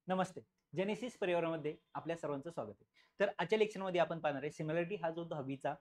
नमस्ते. Genesis परिवारामध्ये आपल्या सर्वांचं स्वागत आहे. तर आजच्या लेक्चरमध्ये आपण पाहणार आहे सिमिलॅरिटी हा जो 10वीचा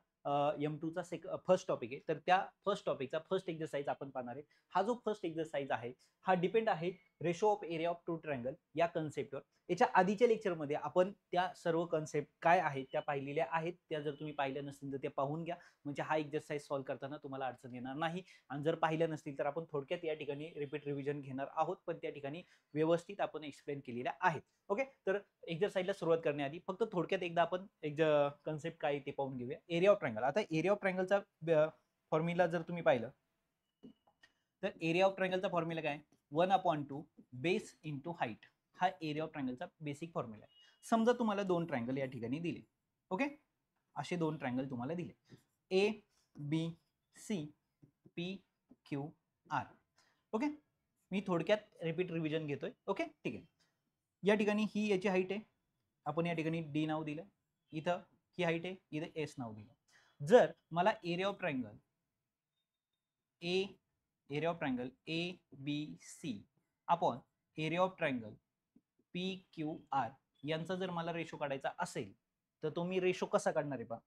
M2 चा फर्स्ट टॉपिक आहे. तर त्या फर्स्ट टॉपिकचा फर्स्ट एक्सरसाइज आपण पाहणार आहे. हा जो फर्स्ट एक्सरसाइज आहे हा डिपेंड आहे ratio of area of two triangle या कन्सेप्टवर. याच्या आधीच्या लेक्चरमध्ये आपण त्या सर्व कन्सेप्ट काय आहेत त्या पाहिलेल्या आहेत. त्या जर तुम्ही पाहिल्या नसतील तर त्या पाहून घ्या. म्हणजे हा एक्सरसाइज सॉल्व्ह करताना तुम्हाला अडचण येणार नाही. आणि जर पाहिल्या नसतील तर आपण थोडक्यात या ठिकाणी रिपीट रिव्हिजन घेणार आहोत, पण त्या ठिकाणी व्यवस्थित आपण एक्सप्लेन केलेल्या आहेत. ओके, तर एक्सरसाइजला सुरुवात करण्याआधी फक्त थोडक्यात एकदा आपण एक कन्सेप्ट काय ते पाहून घेऊया. Area of triangle. आता एरिया ऑफ ट्रायंगलचा फॉर्म्युला जर तुम्ही पाहिलं तर एरिया ऑफ ट्रायंगलचा फॉर्म्युला काय, 1/2 बेस इंटू हाईट. हा एरिया ऑफ ट्रायंगलचा बेसिक फॉर्म्युला आहे. समजा तुम्हाला दोन ट्रायंगल या ठिकाणी दिले. ओके, असे दोन ट्रायंगल तुम्हाला दिले, A B C P Q R. Okay, मी थोडक्यात रिपीट रिव्हिजन घेतोय. ओके, ठीक आहे. या ठिकाणी ही याची हाईट आहे, आपण या ठिकाणी डी नाव दिलं. इथं ही हाईट आहे, इथं एस नाव दिलं. जर मला area of triangle A B C upon area of triangle P Q R यांचा जर मला रेशो काढायचा असेल तर तो मी रेशो कसा काढणार आहे पहा.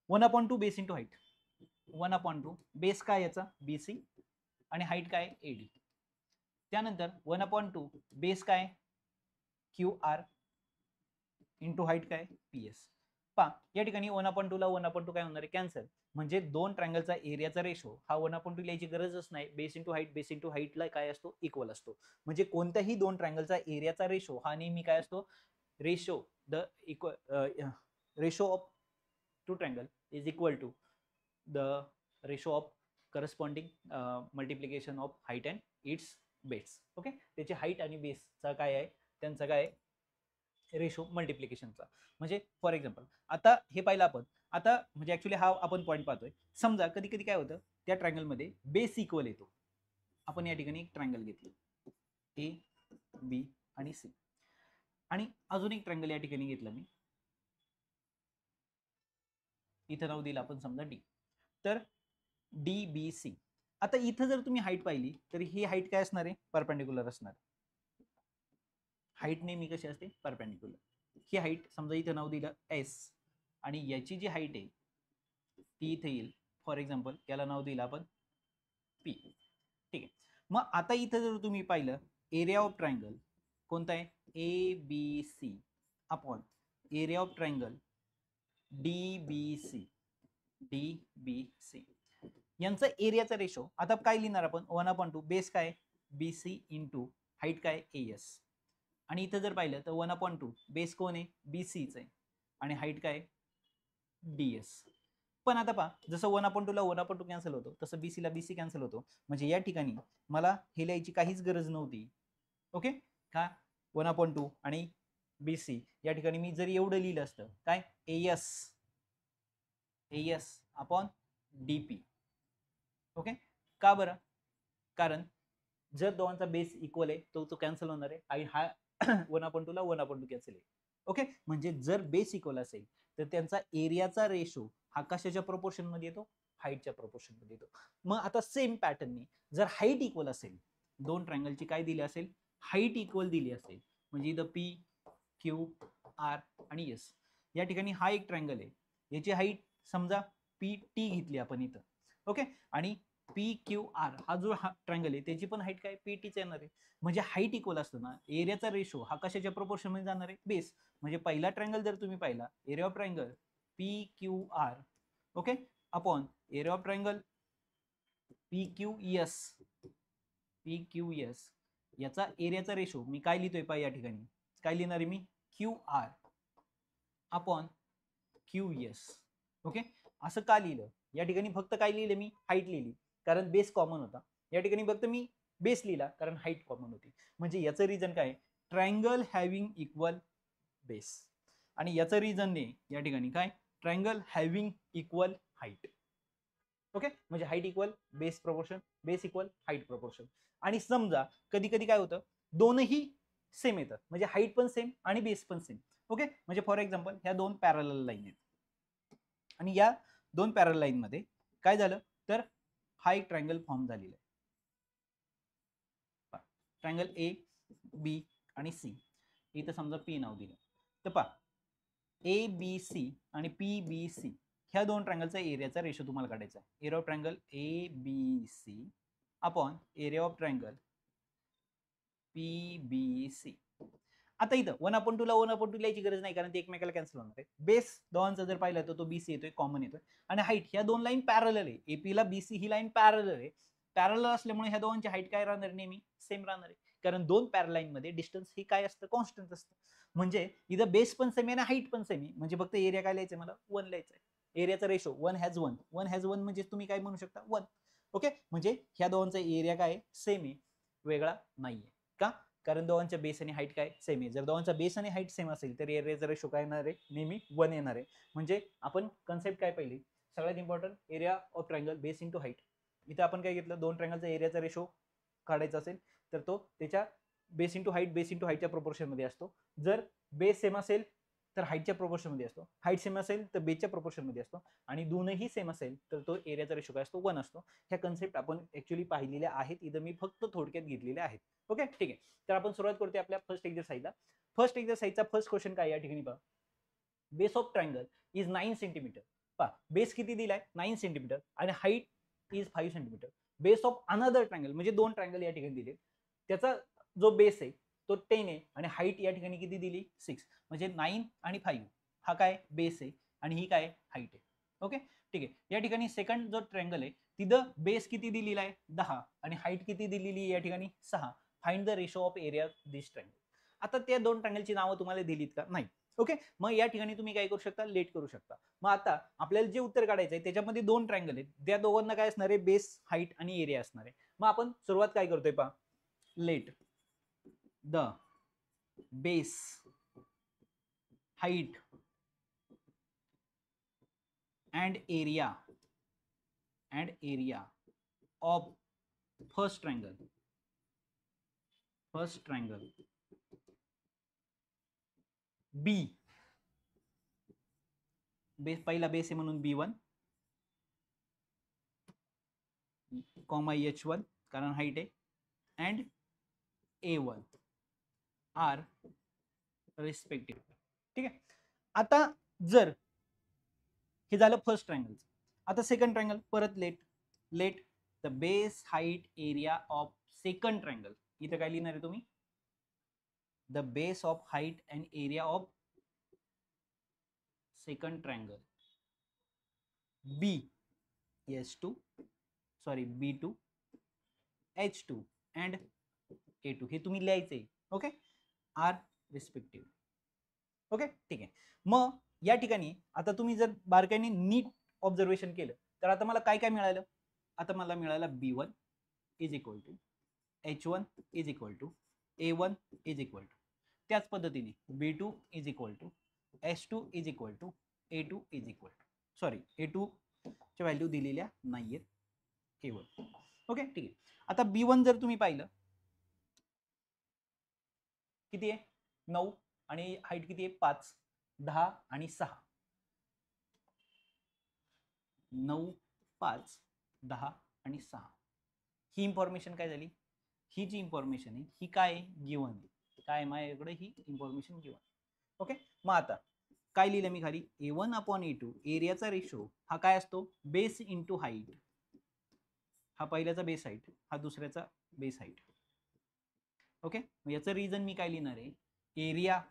1/2 बेस इंटू हाईट. 1/2 बेस काय याचा बी सी आणि हाईट काय एडी. त्यानंतर 1/2 बेस काय क्यू आर इंटू हाईट काय पी एस. पहा या ठिकाणी 1/2 ला 1/2 काय होणार आहे, कॅन्सल. म्हणजे दोन ट्रायंगलचा एरियाचा रेशो हा 1/2 लिहायची गरजच नाही. बेस इंटू हाईटला काय असतो, इक्वल असतो. म्हणजे कोणत्याही दोन ट्रायंगलचा एरियाचा रेशो हा नेहमी काय असतो, ratio the equal ratio of two triangle is equal to the ratio of corresponding multiplication of height and its base. Okay, त्याची हाईट आणि बेसचा काय आहे, त्यांचा काय रेशो मल्टिप्लिकेशनचा. म्हणजे फॉर एक्झाम्पल आता हे पाहिलं आपण. आता म्हणजे ऍक्च्युली हा आपण पॉईंट पाहतोय. समजा कधी कधी काय होतं, त्या ट्रायंगलमध्ये बेस इक्वल येतो. आपण या ठिकाणी एक ट्रायंगल घेतलं ए बी आणि सी, आणि अजून एक ट्रायंगल या ठिकाणी घेतलं मी, इथं नाव दिलं आपण समजा डी. तर डी बी सी. आता इथं जर तुम्ही हाईट पाहिली तर ही हाईट काय असणार आहे, परपेंडिक्युलर असणार. हाईट नेहमी कशी असते, परपेंडिक्युलर. ही हाईट समजा इथं नाव दिलं एस आणि याची जी हाईट आहे ती इथे येईल. फॉर एक्झाम्पल याला नाव दिलं आपण पी. ठीक आहे. मग आता इथं जर तुम्ही पाहिलं एरिया ऑफ ट्रायंगल कोणता आहे, A B C upon area of triangle D B C यांचा एरियाचा रेशो आता काय लिहिणार आपण, 1/2 बेस काय बी सी इंटू हाईट काय ए एस. आणि इथं जर पाहिलं तर 1/2 बेस कोण आहे बी सीच आहे आणि हाईट काय डी एस. पण आता पहा, जसं 1/2 ला 1/2 कॅन्सल होतो तसं बीसी ला बीसी कॅन्सल होतो. म्हणजे या ठिकाणी मला हे लिहायची काहीच गरज नव्हती. ओके, का 1/2 आणि बीसी या ठिकाणी मी जर एवढं लिहिलं असतं काय एस अपॉन डीपी. ओके, का बरं, कारण जर दोघांचा बेस इक्वल आहे तो कॅन्सल होणार आहे आणि हा 1/2 ला 1/2 कॅन्सल आहे. ओके, म्हणजे जर बेस इक्वल असेल तर त्यांचा एरियाचा रेशो हा कशाच्या प्रोपोर्शन मध्ये येतो, हाईटच्या प्रोपोर्शन मध्ये येतो. मग आता सेम पॅटर्ननी जर हाईट इक्वल असेल, दोन ट्रायंगलची काय दिली असेल, हाईट इक्वल दिली असेल, म्हणजे इथं पी क्यू आर आणि एस. या ठिकाणी हा एक ट्रायंगल आहे, याची हाईट समजा पी टी घेतली आपण इथं. ओके, आणि पी क्यू आर हा जो ट्रायंगल आहे त्याची पण हाईट काय पी टीच येणार आहे. म्हणजे हाईट इक्वल असतो ना, एरियाचा रेशो हा कशाच्या प्रोपोर्शन मध्ये जाणार आहे, बेस. म्हणजे पहिला ट्रायंगल जर तुम्ही पाहिला area of triangle P Q R, okay, upon area of triangle P Q S याचा एरियाचा रेशो मी काय लिहितोय पहा, या ठिकाणी काय लिहिणार आहे मी, Q R upon Q S. Okay, असं का लिहिलं, या ठिकाणी फक्त काय लिहिलं मी, हाईट लिहिली कारण बेस कॉमन होता. या ठिकाणी फक्त मी बेस लिहिला कारण हाईट कॉमन होती. म्हणजे याचं रिझन काय, ट्रायंगल हॅव्हिंग इक्वल बेस. आणि याचं रिझन ने या ठिकाणी काय, triangle having equal height. Okay, म्हणजे height equal base proportion, base equal height proportion. आणि समजा कधी कधी काय होतं, दोनही सेम येतात, म्हणजे हाईट पण सेम आणि बेस पण सेम. ओके, म्हणजे फॉर एक्झाम्पल ह्या दोन पॅरलल लाईन आहेत आणि या दोन पॅरल लाईन मध्ये काय झालं तर हा एक ट्रायंगल फॉर्म झालेला आहे, ट्रायंगल ए बी आणि सी. इथं समजा पी नाव दिलं, तर पहा ए बी सी आणि पी बी सी ह्या दोन ट्रायंगलचा एरियाचा रेशो तुम्हाला काढायचा आहे. Area of triangle A B C upon area of triangle P B C. आता इथं 1/2 ला 1/2 लिहायची गरज नाही, कारण ते एकमेकाला कॅन्सल होणार आहे. बेस दोघांचा जर पाहिलं तर तो बीसी येतोय, कॉमन येतोय, आणि हाईट ह्या दोन लाईन पॅरलल आहे. एपी ला बीसी ही लाईन पॅरलल आहे. पॅरलल असल्यामुळे ह्या दोघांची हाईट काय राहणार, नेहमी सेम राहणार आहे, कारण दोन पॅरल लाईन मध्ये डिस्टन्स ही काय असतं, कॉन्स्टंट असतं. म्हणजे इथं बेस पण सेम आहे आणि हाईट पण सेम आहे. म्हणजे फक्त एरिया काय लिहायचं, मला 1 लिहायचं आहे. एरियाचा रेशो 1:1 म्हणजे तुम्ही काय म्हणू शकता, 1. ओके, म्हणजे ह्या दोघांचा एरिया काय सेम आहे, वेगळा नाहीये. का? कारण दोघांच्या बेस आणि हाईट काय सेम आहे. जर दोघांचा बेस आणि हाईट सेम असेल तर एरियाचा रेशो काय येणार आहे, नेहमी 1 येणार आहे. म्हणजे आपण कन्सेप्ट काय पाहिली, सगळ्यात important area of triangle base into height. इथं आपण काय घेतलं, दोन ट्रायंगलचा एरियाचा रेशो काढायचा असेल तर तो त्याच्या बेस इंटू हाईटच्या प्रोपोर्शन मध्ये असतो. जर बेस सेम असेल तर हाईटच्या प्रोपोर्शन मध्ये असतो, हाईट सेम असेल तर बेसच्या प्रोपोर्शन मध्ये असतो, आणि दोनही सेम असेल तर तो एरियाचा रेशो काय असतो, 1 असतो. ह्या कन्सेप्ट आपण ऍक्च्युअली पाहिलेल्या आहेत, इथं मी फक्त थोडक्यात घेतलेल्या आहेत. ओके, ठीक आहे. तर आपण सुरुवात करतोय आपल्या फर्स्ट एक्सरसाइजला. फर्स्ट एक्सरसाइजचा फर्स्ट क्वेश्चन काय या ठिकाणी पहा, base of triangle is 9 centimetre. पहा बेस किती दिलाय, 9 सेंटीमीटर, आणि height is 5 centimetre. Base of another triangle म्हणजे दोन ट्रायंगल या ठिकाणी दिले, त्याचा जो बेस आहे तो 10 आहे आणि हाईट या ठिकाणी किती दिली, 6. म्हणजे 9 आणि 5 हा काय बेस आहे आणि ही काय हाईट आहे. ओके, ठीक आहे. या ठिकाणी सेकंड जो ट्रायंगल आहे तिथं बेस किती दिलेला आहे, 10, आणि हाईट किती दिलेली या ठिकाणी 6. Find the ratio of area this triangle. आता त्या दोन ट्रायंगलची नावं तुम्हाला दिलीत का, नाही. ओके, मग या ठिकाणी तुम्ही काय करू शकता, लेट करू शकता. मग आता आपल्याला जे उत्तर काढायचं आहे त्याच्यामध्ये दोन ट्रायंगल आहेत, त्या दोघांना काय असणार आहे, बेस, हाईट आणि एरिया असणार आहे. मग आपण सुरुवात काय करतोय पहा, let the base, height and area of first triangle B. Base पहिला बेस आहे म्हणून B1 कॉमा H1 कारण हाईट आहे, अँड A1 आर रिस्पेक्टिव्ह. ठीक आहे. आता जर हे झालं फर्स्ट ट्रायंगल, आता सेकंड ट्रायंगल परत let the base, height, area of second triangle. इथं काय लिहिणार आहे तुम्ही, the base of height and area of second triangle B2 H2 and A2 हे तुम्ही लिहायचंय. Okay, R respective. ओके, ठीक आहे. मग या ठिकाणी आता तुम्ही जर बारकाईने नीट ऑब्झर्वेशन केलं तर आता मला काय काय मिळालं, आता मला मिळालं B1 is equal to H1 is equal to A1 is equal to, त्याच पद्धतीने B2 is equal to H2 is equal to A2 is equal to, sorry A2 च्या व्हॅल्यू दिलेल्या नाहीयेत केवळ. ओके, ठीक आहे. आता B1 जर तुम्ही पाहिलं किती आहे, 9, आणि हाईट किती आहे, 5, 10 आणि 6. 9, 5, 10 आणि 6 ही इन्फॉर्मेशन काय झाली, ही जी इन्फॉर्मेशन आहे ही काय गिवन आहे, काय माझ्याकडे ही इन्फॉर्मेशन गिवन. ओके, मग आता काय लिहिलं मी खाली, A1 अपॉन A2 एरियाचा रेशो हा काय असतो, बेस इंटू हाईट. हा पहिल्याचा बेस हाईट, हा दुसऱ्याचा बेस हाईट. ओके, मग याचं रिझन मी काय लिहिणार आहे, एरिया,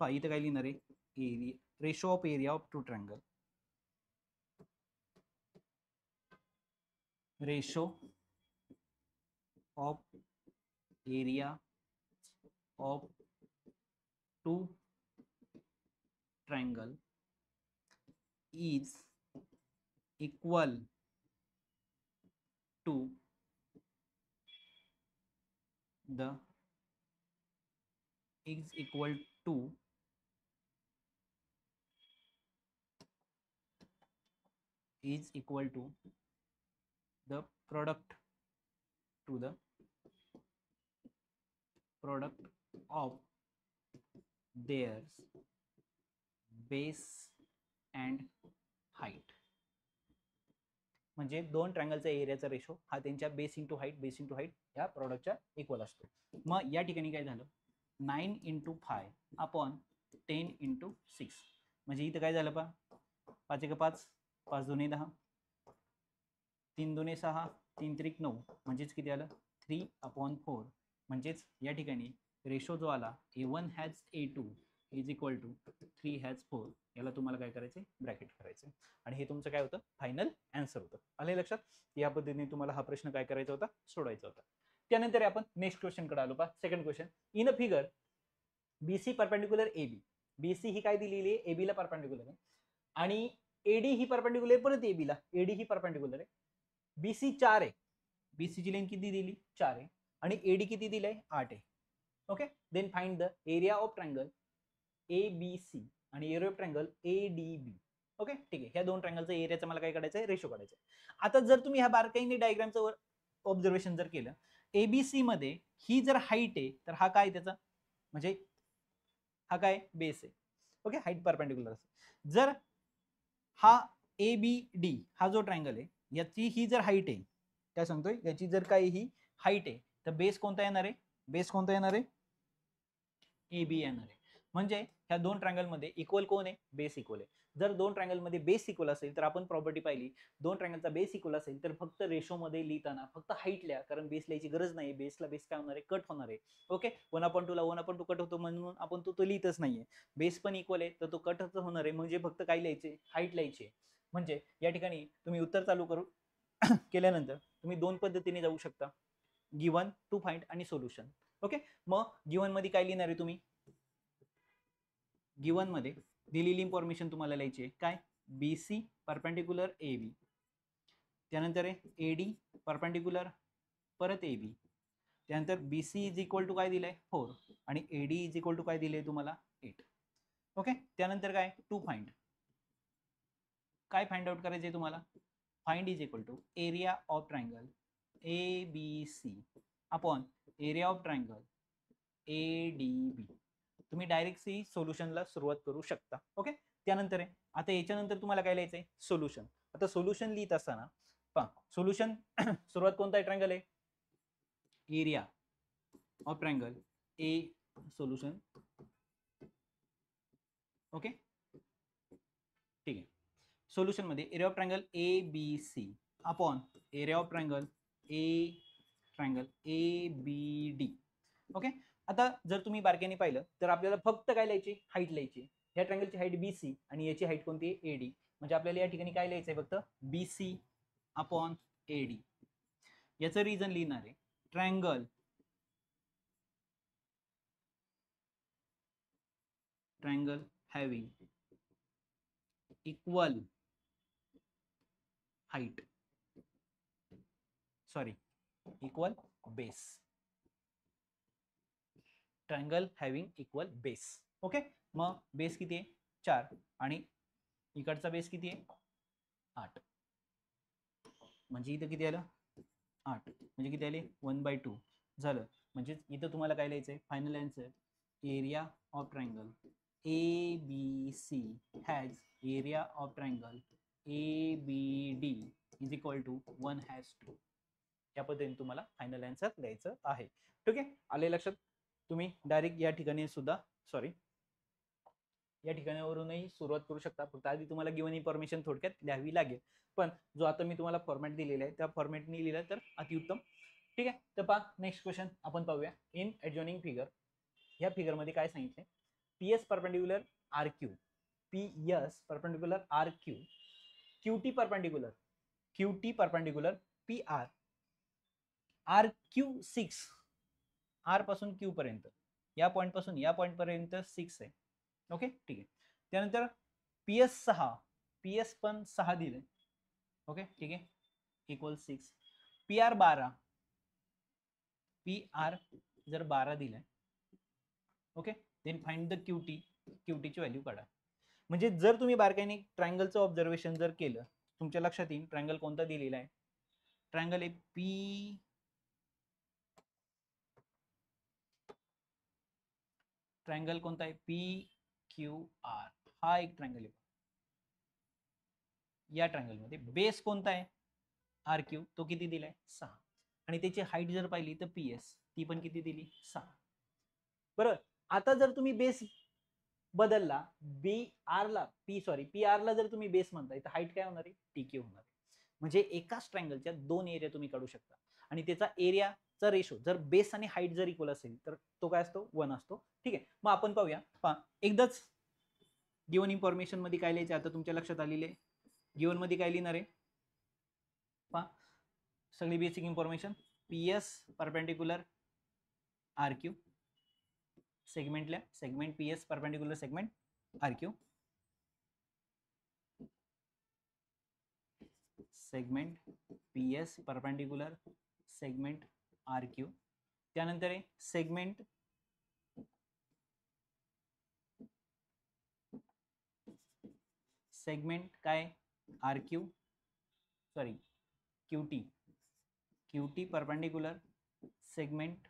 इथं काय लिहिणार आहे, area ratio of area of two triangle, ratio of area of two triangle is equal to the is equal to is equal to the product of their base and height. म्हणजे दोन ट्रायंगलचा एरियाचा ratio हा त्यांच्या base into height या प्रॉडक्टच्या equal असतो. मग या ठिकाणी काय झालं, 9 इंटू 5 अपॉन 10 इंटू 6. म्हणजे इथं काय झालं पा 5 एक 5, 5 दुने 10, 3 दुने 6, 3 त्रिक 9, म्हणजेच किती आलं 3/4. म्हणजेच या ठिकाणी रेशो जो आला A1 has A2 is equal to 3 has 4. याला तुम्हाला काय करायचं ब्रॅकेट करायचं आणि हे तुमचं काय होतं फायनल आन्सर होतं. आले लक्षात? या पद्धतीने तुम्हाला हा प्रश्न काय करायचा होता सोडवायचा होता. त्यानंतर आपण नेक्स्ट क्वेश्चन कडे आलो पा. Second question, in a figure BC perpendicular AB. BC ही काय दिलेली आहे AB ला परपेंडिक्युलर आहे आणि AD ही परपेंडिक्युलर आहे परत AB ला. AD ही परपेंडिक्युलर आहे. BC 4 आहे. BC ची लेंथ किती दिली 4 आहे आणि AD किती दिलंय 8 आहे. Okay, then find the area of triangle ABC आणि area of triangle ADB. Okay, ठीक आहे. ह्या दोन ट्रायंगलचा एरियाचा मला काय काढायचं आहे रेशो काढायचा आहे. आता जर तुम्ही ह्या बारकाईने डायग्रामचं ऑब्झर्वेशन जर केलं, ABC मध्ये ही जर हाईट आहे तर हा काय त्याचा म्हणजे हा काय बेस आहे. ओके, हाईट परपेंडिक्युलर असेल. जर हा ABD हा जो ट्रायंगल आहे याची ही जर हाईट आहे, काय सांगतोय याची जर काही ही हाईट आहे तर बेस कोणता येणार आहे? बेस कोणता येणार आहे? AB येणार आहे. म्हणजे ह्या दोन ट्रायंगल मध्ये इक्वल कोण आहे? बेस इक्वल आहे. जर दोन ट्रायंगल मध्ये बेस इक्वल असेल तर आपण प्रॉपर्टी पाहिली, दोन ट्रायंगलचा बेस इक्वल असेल तर फक्त रेशो मध्ये लिहिताना फक्त हाईट लिहा, कारण बेस लिहायची गरज नाही. बेसला बेस काय होणार आहे कट होणार आहे. ओके, 1/2 ला 1/2 कट होतो म्हणून आपण तो लिहितच नाहीये. बेस पण इक्वल आहे तर तो कटच होणार आहे, म्हणजे फक्त काय लिहायचे हाईट लिहायची. म्हणजे या ठिकाणी तुम्ही उत्तर चालू करू केल्यानंतर तुम्ही दोन पद्धतीने जाऊ शकता, गिवन, टू फाइंड आणि सोल्युशन. ओके, मग गिवन मध्ये काय लिहिणार आहे तुम्ही? गिवन मध्ये दिलेली इन्फॉर्मेशन तुम्हाला लिहायची आहे काय? BC परपेंडिक्युलर AB, त्यानंतर आहे AD परपेंडिक्युलर परत AB, त्यानंतर BC इज इक्वल टू काय दिलंय 4 आणि AD इज इक्वल टू काय दिले तुम्हाला 8. ओके, त्यानंतर काय टू फाइंड. काय फाइंड आउट करायचे तुम्हाला? Find is equal to area of triangle ABC upon area of triangle ADB. तुम्ही डायरेक्ट सी सोल्युशनला सुरुवात करू शकता. ओके, त्यानंतर आहे आता याच्यानंतर तुम्हाला काय लिहायचंय सोल्युशन. आता सोल्युशन लिहित असताना पहा सोल्युशन सुरुवात कोणता आहे ट्रायंगल आहे area of triangle A solution. Okay, ठीक आहे. सोल्युशन मध्ये area of triangle ABC upon area of triangle ABD. Okay, आता जर तुम्ही बारकाईने पाहिलं तर आपल्याला फक्त काय लिहायची हाईट लिहायची. या ट्रायंगलची हाईट BC आणि याची हाईट कोणती आहे AD. म्हणजे आपल्याला या ठिकाणी काय लिहायचंय फक्त BC अपॉन AD. याचं रिझन लिहिणार आहे triangle having equal height, sorry equal base. Triangle having equal base. Okay, मग बेस किती आहे 4 आणि इकडचा बेस किती आहे 8. म्हणजे इथं किती आलं 8, म्हणजे किती आले 1/2 झालं. म्हणजे इथं तुम्हाला काय लिहायचंय final answer area of triangle ABC has area of triangle ABD is equal to 1/2. या पद्धतीने तुम्हाला फायनल आन्सर द्यायचं आहे. ठीक आहे, आले लक्षात? तुम्ही डायरेक्ट या ठिकाणी सुद्धा या ठिकाणावरूनही सुरुवात करू शकता. फक्त आधी तुम्हाला गिवन इन्फॉर्मेशन थोडक्यात लिहावी लागेल, पण जो आता मी तुम्हाला फॉर्मॅट दिलेला आहे त्या फॉर्मॅटने लिहिलं तर अतिउत्तम. ठीक आहे, तर पहा नेक्स्ट क्वेश्चन आपण पाहूया. इन एडजॉइनिंग फिगर, ह्या फिगर मध्ये काय सांगितलंय PS perpendicular RQ, PS perpendicular RQ, QT perpendicular PR, RQ6 R पासून Q पर्यंत, या पॉइंट पासून या पॉइंट पर्यंत 6 आहे. ओके, ठीक आहे. त्यानंतर PS पण 6 दिले. ओके, ठीक आहे, इक्वल 6. PR 12, PR जर 12 दिलाय. Okay, then find the QT ची व्हॅल्यू काढा. म्हणजे जर तुम्ही बारकाईने ट्रायंगलचं ऑब्झर्वेशन जर केलं तुमच्या लक्षात येईल ट्रायंगल कोणता दिलेला आहे. ट्रायंगल आहे ट्रायंगल कोणता आहे PQR. हा एक ट्रायंगल आहे. या ट्रायंगल मध्ये बेस कोणता आहे RQ, तो किती दिलाय 6 आणि त्याची हाईट जर पाहिली तर PS ती पण किती दिली 6. बरोबर. आता जर तुम्ही बेस बदलला, पी आर ला जर तुम्ही बेस म्हणताय तर हाईट काय होणार आहे, टी क्यू होणार आहे. म्हणजे एकाच ट्रायंगलच्या दोन एरिया तुम्ही काढू शकता आणि त्याचा एरियाचा रेशो जर बेस आणि हाईट जर इक्वल असेल तर तो काय असतो, 1 असतो. ठीक आहे, मग आपण पाहूया. एकदाच गिवन इन्फॉर्मेशन मध्ये काय लिहायचं आता तुमच्या लक्षात आलेले. गिवन मध्ये काय लिहिणार आहे सगळी basic information. P S perpendicular R Q, सेगमेंटला segment P S perpendicular segment R Q, segment P S perpendicular segment R Q. त्यानंतर आहे सेगमेंट काय R Q sorry QT, QT perpendicular segment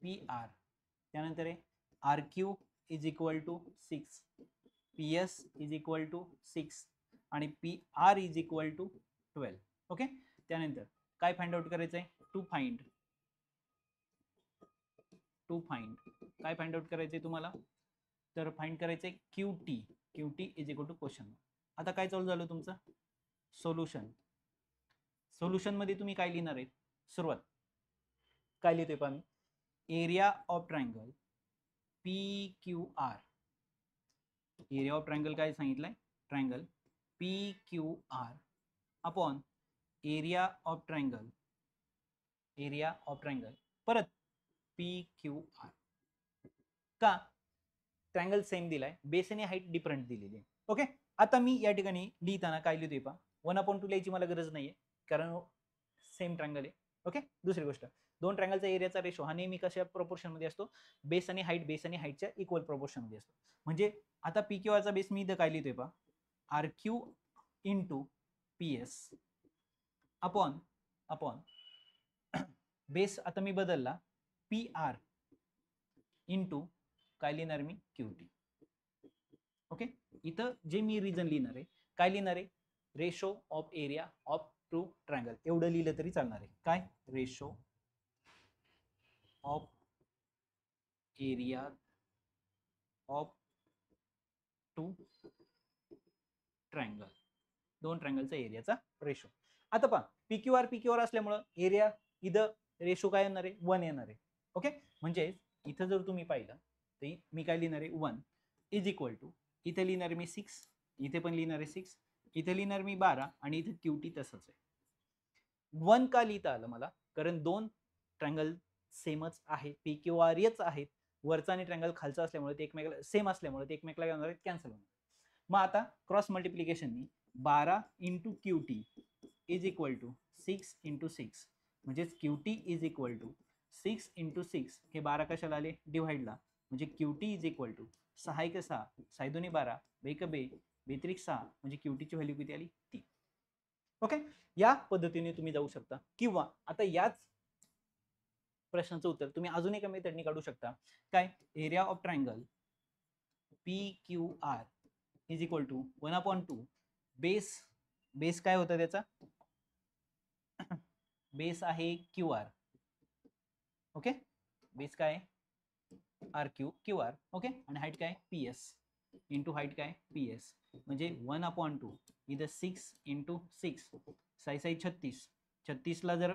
P R. त्यानंतर आहे R Q is equal to 6, P S is equal to 6 आणि P R is equal to 12. Okay, त्यानंतर काय find out करायचंय, to find काय फाइंड आउट करायचंय तुम्हाला, तर फाइंड करायचंय QT is equal to question. आता काय चालू झालं तुमचं सोल्युशन मध्ये तुम्ही काय लिहिणार आहे, सुरुवात काय लिहितोय पहा मी, area of triangle P Q R. Area of triangle काय सांगितलंय, triangle P Q R upon area of triangle परत पी क्यू आर. का, ट्रायंगल सेम दिलाय, बेस आणि हाईट डिफरंट दिलेली आहे. ओके, आता मी या ठिकाणी लिहिताना काय लिहितोय पहा, 1/2 लिहायची मला गरज नाहीये कारण सेम ट्रायंगल आहे. ओके, दुसरी गोष्ट, दोन ट्रायंगलचा एरियाचा रेशो हा नेहमी कशा प्रोपोर्शन मध्ये असतो, बेस आणि हाईटच्या इक्वल प्रोपोर्शन मध्ये असतो. म्हणजे आता पी क्यू आरचा बेस मी इथं काय लिहितोय पहा, R Q into P S upon base आता मी बदलला, पी आर इंटू काय लिहिणार मी, क्यूटी. ओके, इथं जे मी रिजन लिहिणार आहे, काय लिहिणार आहे, ratio of area of two triangle एवढं लिहिलं तरी चालणार आहे. काय, ratio of area of two triangle, दोन ट्रायंगलचा एरियाचा रेशो. आता पहा पी क्यू आर असल्यामुळं एरिया इथं रेशो काय येणार आहे, 1 येणार आहे. ओके, म्हणजे इथं जर तुम्ही पाहिलं तर मी काय लिहिणार आहे, 1 इज इक्वल टू, इथे लिहिणार मी 6, इथे पण लिहिणार आहे 6, इथे लिहिणार मी 12 आणि इथे क्यूटी तसंच आहे. 1 का लिहिता आलं मला, कारण दोन ट्रायंगल सेमच आहे, पी क्यू आर येच आहेत, वरचा आणि ट्रायंगल खालचा असल्यामुळे ते एकमेकाला सेम असल्यामुळे ते एकमेकाला होणार आहेत, कॅन्सल होणार. मग आता क्रॉस मल्टिप्लिकेशननी 12 into QT is equal to 6 into 6, म्हणजेच QT is equal to 6 into 6, हे 12 कशाला आले, डिव्हाइडला, म्हणजे क्यूटी इज इक्वल टू 6 एक 6, 6 दोन्ही 12, बेक बे, बेत्रिक 6, म्हणजे क्यूटीची व्हॅल्यू किती आली, 3. ओके, या पद्धतीने तुम्ही जाऊ शकता. किंवा आता याच प्रश्नाचं उत्तर तुम्ही अजून एका मेथडने काढू शकता. काय, area of triangle P Q R is equal to 1/2 base काय होता त्याचा, बेस आहे क्यू आर. ओके, बेस काय आर क्यू आर. ओके, आणि हाईट काय पी एस इंटू हाईट काय पी एस, म्हणजे 1/2 इथं 6 इंटू 6, 6 36, 36 ला जर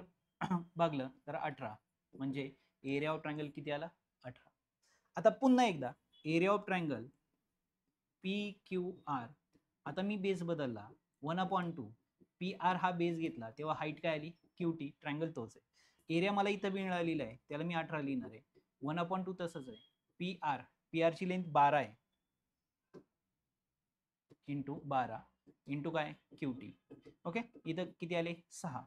भागलं तर 18, म्हणजे एरिया ऑफ ट्रायंगल किती आला, 18. आता पुन्हा एकदा area of triangle P Q R, आता मी बेस बदलला, 1/2 पी आर हा बेस घेतला तेव्हा हाईट काय आली, क्यूटी, ट्रायंगल तोच आहे. एरिया मला इथं मिळालेला आहे त्याला मी 18 लिहिणार आहे, 1/2 तसंच आहे, पी आर ची लेंथ 12 आहे इंटू 12 इंटू काय क्यूटी. ओके, इथं किती आले, 6,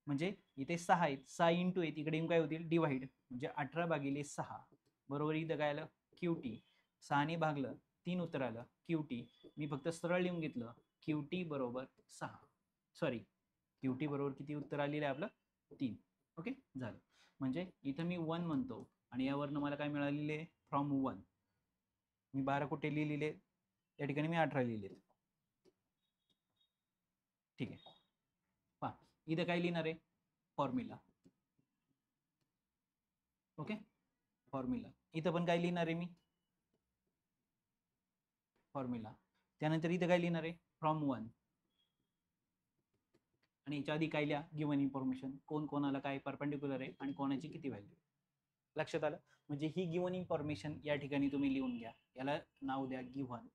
म्हणजे इथे 6 आहेत, 6 इंटू आहे, तिकडे येऊन काय होतील, डिवाइड, म्हणजे 18/6 बरोबर इथं काय आलं, क्यूटी. 6 ने भागलं 3 उत्तर आलं, क्यूटी. मी फक्त सरळ लिहून घेतलं, क्यूटी बरोबर 6, सॉरी क्यूटी बरोबर किती उत्तर आलेलं आहे आपलं, 3. ओके, झालं. म्हणजे इथं मी 1 म्हणतो आणि यावरनं मला काय मिळालेले आहे, फ्रॉम 1. मी 12 कुठे लिहिलेले, त्या ठिकाणी मी 18 लिहिले. ठीक आहे, पहा इथं काय लिहिणार आहे, फॉर्म्युला. ओके, फॉर्म्युला इथं पण काय लिहिणार आहे मी फॉर्म्युला, त्यानंतर इथं काय लिहिणार आहे फ्रॉम 1, आणि याच्या आधी काय लिहा गिव्हन इन्फॉर्मेशन, कोण कोणाला काय परपेंडिक्युलर आहे आणि कोणाची किती व्हॅल्यू. लक्षात आलं? म्हणजे ही गिव्हन इन्फॉर्मेशन या ठिकाणी तुम्ही लिहून घ्या, याला नाव द्या गिव्हन.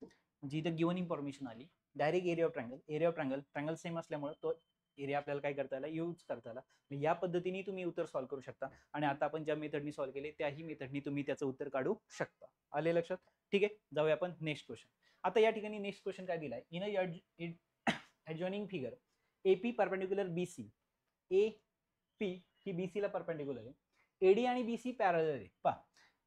म्हणजे इथं गिव्हन इन्फॉर्मेशन आली. Direct area of triangle, area of triangle same असल्यामुळे तो एरिया आपल्याला काय करता आला यूज करता आला. या पद्धतीने तुम्ही उत्तर सॉल्व्ह करू शकता, आणि आता आपण ज्या मेथडनी सॉल्व्ह केले त्याही मेथडनी तुम्ही त्याचं उत्तर काढू शकता. आले लक्षात? ठीक आहे, जाऊया आपण नेक्स्ट क्वेश्चन. आता या ठिकाणी नेक्स्ट क्वेश्चन काय दिलाय, in adjoining figure AP perpendicular BC, AP he BC ला परपेंडिक्युलर आहे, AD आणि BC पॅरलल आहे. पहा,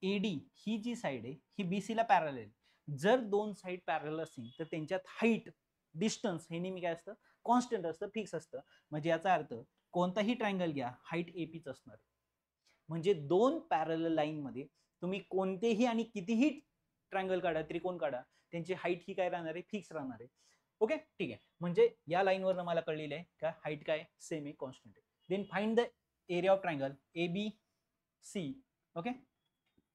AD ही जी साइड आहे ही BC ला पॅरलल आहे. जर दोन साइड पॅरलल असतील तर त्यांच्यात हाईट डिस्टन्स हे नेहमी काय असतं कॉन्स्टंट असतं, फिक्स असतं. म्हणजे याचा अर्थ कोणताही ट्रायंगल घ्या हाईट APच असणार. म्हणजे दोन पॅरलल लाईन मध्ये तुम्ही कोणतेही आणि कितीही ट्रायंगल काढा, त्रिकोण काढा, त्यांची हाईट ही काय राहणार आहे फिक्स राहणार आहे. ओके, ठीक आहे. म्हणजे या लाईनवर मला कळलेलं आहे का हाईट काय सेम आहे, कॉन्स्टंट आहे. Then find the area of triangle ABC. Okay,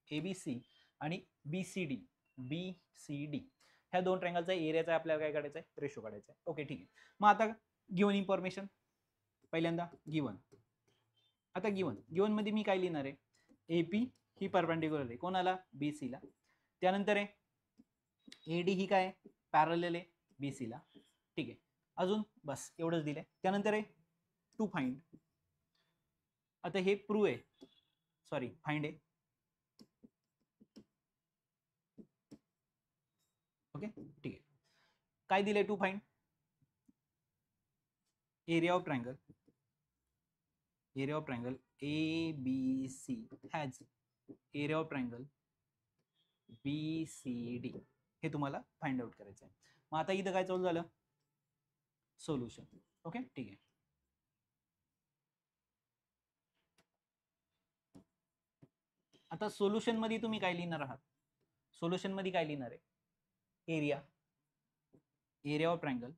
ABC आणि BCD ह्या दोन ट्रायंगलचा एरियाचा आपल्याला काय काढायचा आहे रेशो काढायचा आहे. ओके, ठीक आहे. मग आता गिव्हन इन्फॉर्मेशन, पहिल्यांदा गिव्हन. आता गिव्हन मध्ये मी काय लिहिणार आहे, AP ही परपेंडिक्युलर आहे कोणाला BC ला, त्यानंतर आहे AD ही काय पॅरलल आहे BC ला. ठीक आहे, अजून बस एवढंच दिलंय. त्यानंतर आहे टू फाइंड. आता हे प्रूव्ह आहे, सॉरी फाइंड आहे. ओके, ठीक आहे. काय दिलंय to find area of triangle, ABC has area of triangle BCD हे तुम्हाला फाइंड आउट करायचं आहे. मग आता इथं काय चालू झालं सोल्युशन. ओके, ठीक आहे. आता सोल्युशन मध्ये तुम्ही काय लिहिणार आहात, सोल्युशन मध्ये काय लिहिणार आहे area of triangle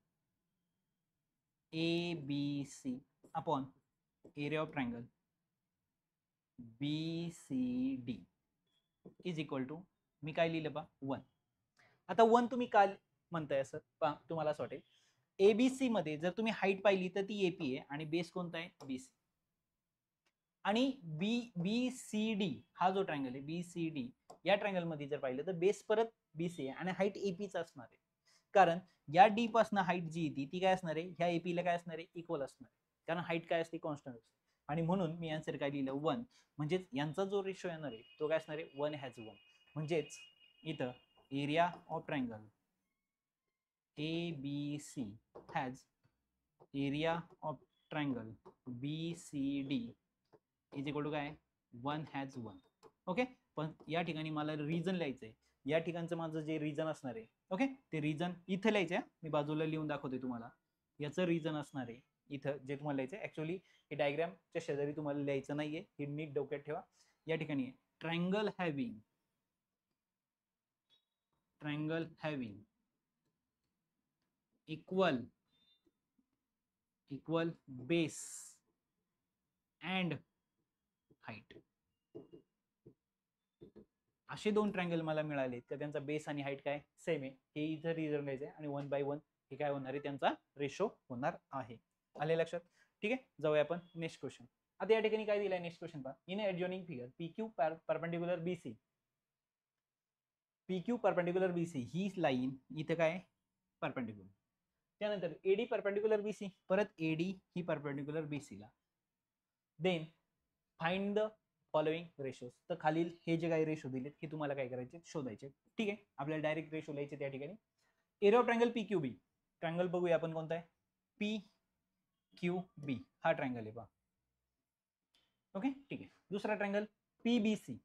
ABC upon area of triangle BCD is equal to, मी काय लिहिलं पा 1. आता 1 तुम्ही काय म्हणताय असं पहा, तुम्हाला असं वाटेल ABC मध्ये जर तुम्ही हाईट पाहिली तर ती AP आहे आणि बेस कोणता आहे BC, आणि BCD हा जो ट्रायंगल आहे BCD या ट्रायंगल मध्ये जर पाहिलं तर बेस परत BC आहे आणि हाईट APच असणार आहे. कारण या D पासून हाईट जी येते ती काय असणार आहे ह्या AP ला काय असणार आहे इक्वल असणार आहे, कारण हाईट काय असते कॉन्स्टंट असते. आणि म्हणून मी आन्सर काय लिहिलं 1. म्हणजेच यांचा जो रेशो येणार आहे तो काय असणार आहे 1 हॅज 1. म्हणजेच इथं area of triangle ABC has area of triangle BCD is equal to काय 1 हॅज 1. ओके, पण या ठिकाणी मला रिझन लिहायचंय. या ठिकाणचं माझं जे रिझन असणार आहे ओके ते रिझन इथं लिहायचंय, मी बाजूला लिहून दाखवतोय तुम्हाला. याचं रिझन असणार आहे इथं जे तुम्हाला लिहायचंय. ऍक्च्युअली हे डायग्रामच्या शेजारी तुम्हाला लिहायचं नाहीये, हे नीट डोक्यात ठेवा. या ठिकाणी triangle having equal base and height, असे दोन ट्रायंगल मला मिळाले तर त्यांचा बेस आणि हाईट काय सेम आहे, हे इथं रिझन घ्यायचं आहे. आणि 1/1 हे काय होणार आहे त्यांचा रेशो होणार आहे. आले लक्षात? ठीक आहे, जाऊया आपण नेक्स्ट क्वेश्चन. आता या ठिकाणी काय दिलाय नेक्स्ट क्वेश्चन पहा, in adjoining figure PQ perpendicular BC ही लाईन इथं काय परपेंडिक्युलर, त्यानंतर AD परपेंडिक्युलर BC, परत AD ही परपेंडिक्युलर BC ला. Then find the following ratios. तर खालील हे जे काही रेशो दिलेत हे तुम्हाला काय करायचे शोधायचे. ठीक आहे, आपल्याला डायरेक्ट रेशो लिहायचे त्या ठिकाणी. Area of triangle PQB, triangle बघूया आपण कोणता आहे PQB हा ट्रायंगल आहे पहा. ओके, ठीक आहे. दुसरा ट्रायंगल PBC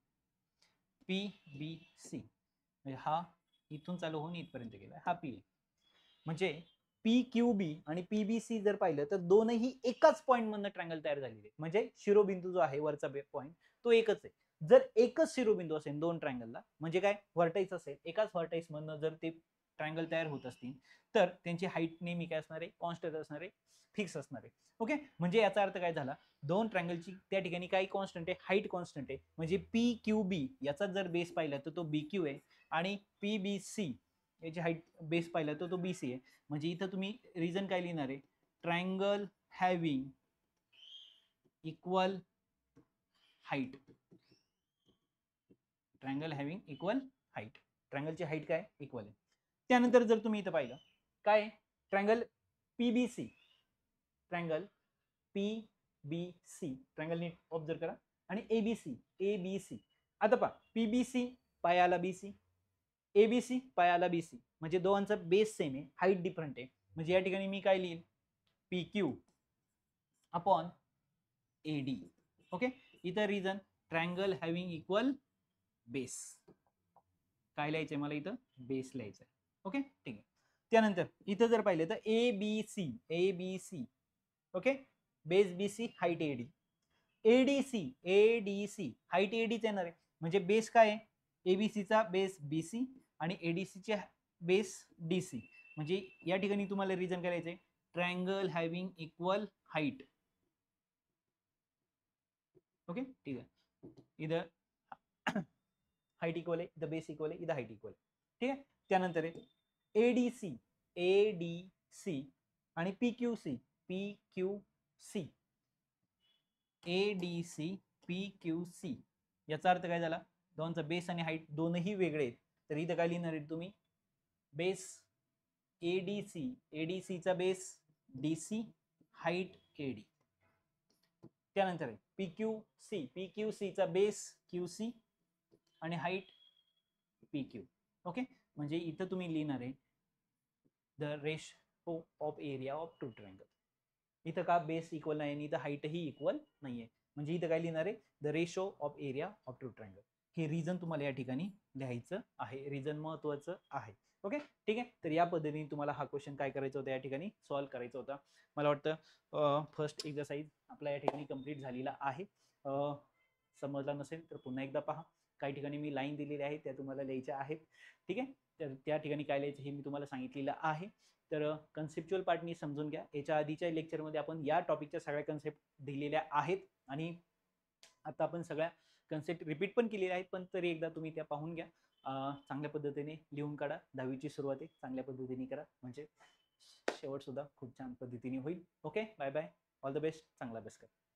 म्हणजे हा इथून चालू होऊन इथपर्यंत गेला, हा P आहे. म्हणजे PQB आणि PBC जर पाहिलं तर दोनही एकाच पॉईंट मधनं ट्रायंगल तयार झालेले, म्हणजे शिरोबिंदू जो आहे वरचा पॉईंट तो एकच आहे. जर एकच शिरोबिंदू असेल दोन ट्रायंगलला म्हणजे काय व्हर्टेक्स असेल, एकाच व्हर्टेक्स मधनं जर ते ट्रायंगल तयार होत असतील तर त्यांची हाईट नेहमी काय असणार आहे, कॉन्स्टंट असणार आहे, फिक्स असणार आहे. ओके, म्हणजे याचा अर्थ काय झाला, दोन ट्रायंगलची त्या ठिकाणी काय कॉन्स्टंट आहे, हाईट कॉन्स्टंट आहे. म्हणजे पी क्यू बी याचा जर बेस पाहिला तर तो बी क्यू आहे आणि पी बी सी याची हाईट बेस पाहिला तर तो बी सी आहे. म्हणजे इथं तुम्ही रिझन काय लिहिणार आहे, triangle having equal height. Triangle having equal height, ट्रायंगलची हाईट काय इक्वल आहे. त्यानंतर जर तुम्ही इथं पाहिलं काय, triangle PBC, triangle PBC, triangle नीट ऑब्झर्व करा, आणि एबीसी, एबीसी. आता पहा, पीबीसी पायाला बीसी, एबीसी पायाला बीसी, म्हणजे दोघांचा बेस सेम आहे, हाईट डिफरंट आहे. म्हणजे या ठिकाणी मी काय लिहिल, P Q upon AD. Okay, इथं reason triangle having equal base, काय लिहायचंय मला इथं, बेस लिहायचंय. ओके, ठीक आहे. त्यानंतर इथं जर पाहिलं तर A B C, A B C, okay, base B C, height AD, ADC, ADC, height एडीच येणार आहे. म्हणजे बेस काय आहे, एबीसीचा बेस बीसी आणि एडीसीचे बेस डीसी. म्हणजे या ठिकाणी तुम्हाला रिझन करायचंय, triangle having equal height. Okay, ठीक आहे. इथं हाईट इक्वल आहे, इथं बेस इक्वल आहे, इथं हाईट इक्वल आहे. ठीक आहे. त्यानंतर आहे एडीसी, एडीसी आणि पीक्यूसी, पीक्यूसी, एडीसी, पीक्यूसी. याचा अर्थ काय झाला, दोनचा बेस आणि हाईट दोनही वेगळे आहेत. तर इथं काय लिहिणार आहे तुम्ही, बेस एडीसी, एडीसीचा बेस डीसी, हाईट एडी. त्यानंतर आहे पीक्यूसी, पीक्यूसीचा बेस क्यूसी आणि हाईट पीक्यू. ओके, म्हणजे इथं तुम्ही लिहिणार आहे the ratio of area of two triangle. इथं का बेस इक्वल नाही आणि इथं हाईटही इक्वल नाहीये, म्हणजे इथं काय लिहिणार आहे, the ratio of area of two triangle. हे रिझन तुम्हाला या ठिकाणी लिहायचं आहे, रिझन महत्वाचं आहे. ओके, ठीक आहे. तर या पद्धतीने तुम्हाला हा क्वेश्चन काय करायचा होता, या ठिकाणी सॉल्व्ह करायचा होता. मला वाटतं फर्स्ट एक्सरसाइज आपला या ठिकाणी कंप्लीट झालेला आहे. समजला नसेल तर पुन्हा एकदा पहा, काही ठिकाणी मी लाईन दिलेली आहे त्या तुम्हाला लिहायच्या आहेत. ठीक आहे, तर त्या ठिकाणी काय लिहायचं हे मी तुम्हाला सांगितलेलं आहे. तर कन्सेप्च्युअल पार्टनी समजून घ्या. याच्या आधीच्या लेक्चरमध्ये आपण या टॉपिकच्या सगळ्या कन्सेप्ट दिलेल्या आहेत आणि आता आपण सगळ्या कन्सेप्ट रिपीट पण केलेल्या आहेत, पण तरी एकदा तुम्ही त्या पाहून घ्या. चांगल्या पद्धतीने लिहून काढा. 10वीची सुरुवात आहे, चांगल्या पद्धतीने करा, म्हणजे शेवट सुद्धा खूप छान पद्धतीने होईल. Okay, bye bye, all the best, चांगला अभ्यास करा.